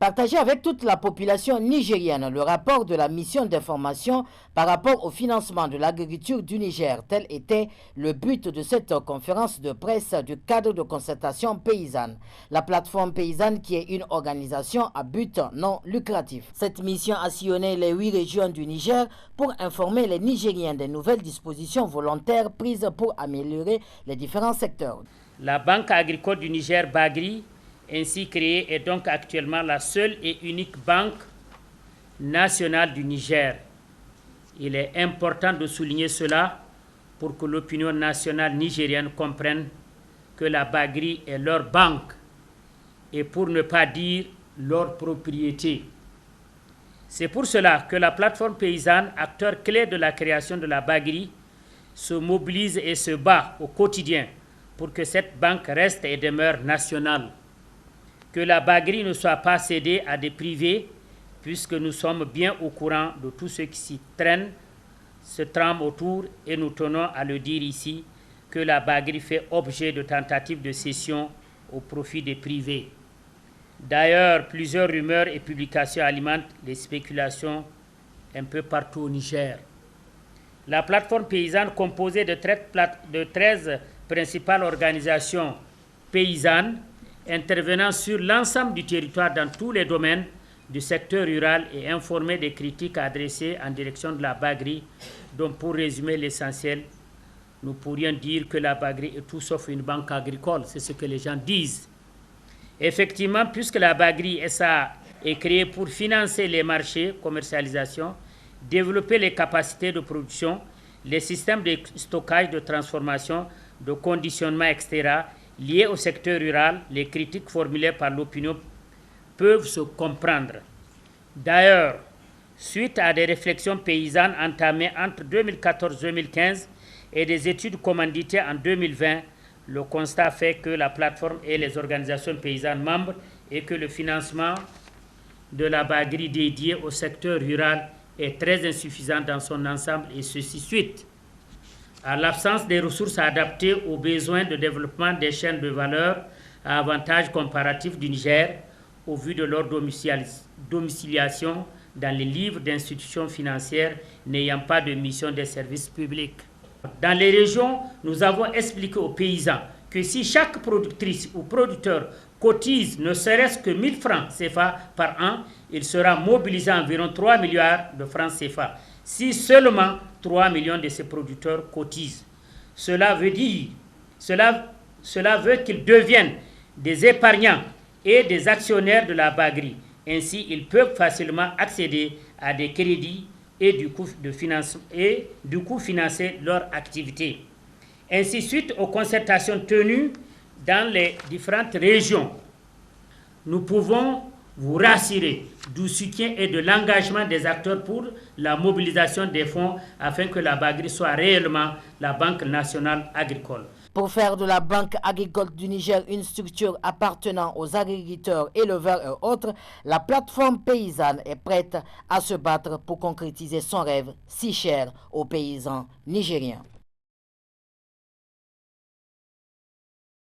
partager avec toute la population nigérienne le rapport de la mission d'information par rapport au financement de l'agriculture du Niger. Tel était le but de cette conférence de presse du cadre de concertation paysanne. La plateforme paysanne qui est une organisation à but non lucratif. Cette mission a sillonné les 8 régions du Niger pour informer les Nigériens des nouvelles dispositions volontaires prises pour améliorer les différents secteurs. La Banque agricole du Niger, Bagri, ainsi créée, est donc actuellement la seule et unique banque nationale du Niger. Il est important de souligner cela pour que l'opinion nationale nigérienne comprenne que la Bagri est leur banque et pour ne pas dire leur propriété. C'est pour cela que la plateforme paysanne, acteur clé de la création de la Bagri, se mobilise et se bat au quotidien pour que cette banque reste et demeure nationale. Que la Bagri ne soit pas cédée à des privés, puisque nous sommes bien au courant de tout ce qui s'y traîne, se trame autour, et nous tenons à le dire ici, que la Bagri fait objet de tentatives de cession au profit des privés. D'ailleurs, plusieurs rumeurs et publications alimentent les spéculations un peu partout au Niger. La plateforme paysanne, composée de 13 principales organisations paysannes, intervenant sur l'ensemble du territoire dans tous les domaines du secteur rural et informée des critiques adressées en direction de la Bagri, dont pour résumer l'essentiel, nous pourrions dire que la Bagri est tout sauf une banque agricole, c'est ce que les gens disent. Effectivement, puisque la Bagri SA est créée pour financer les marchés, commercialisation, développer les capacités de production, les systèmes de stockage, de transformation, de conditionnement, etc., liés au secteur rural, les critiques formulées par l'opinion peuvent se comprendre. D'ailleurs, suite à des réflexions paysannes entamées entre 2014-2015 et des études commanditées en 2020, le constat fait que la plateforme et les organisations paysannes membres et que le financement de la Bagri dédié au secteur rural est très insuffisant dans son ensemble, et ceci suite à l'absence des ressources adaptées aux besoins de développement des chaînes de valeur à avantage comparatif du Niger, au vu de leur domiciliation dans les livres d'institutions financières n'ayant pas de mission de service public. Dans les régions, nous avons expliqué aux paysans que si chaque productrice ou producteur cotise ne serait-ce que 1000 francs CFA par an, il sera mobilisé environ 3 milliards de francs CFA. Si seulement 3 millions de ces producteurs cotisent. Cela veut qu'ils deviennent des épargnants et des actionnaires de la Bagri. Ainsi, ils peuvent facilement accéder à des crédits et du coup financer leur activité. Ainsi, suite aux concertations tenues dans les différentes régions, nous pouvons vous rassurer du soutien et de l'engagement des acteurs pour la mobilisation des fonds afin que la Bagri soit réellement la Banque nationale agricole. Pour faire de la Banque agricole du Niger une structure appartenant aux agriculteurs, éleveurs et autres, la plateforme paysanne est prête à se battre pour concrétiser son rêve si cher aux paysans nigériens.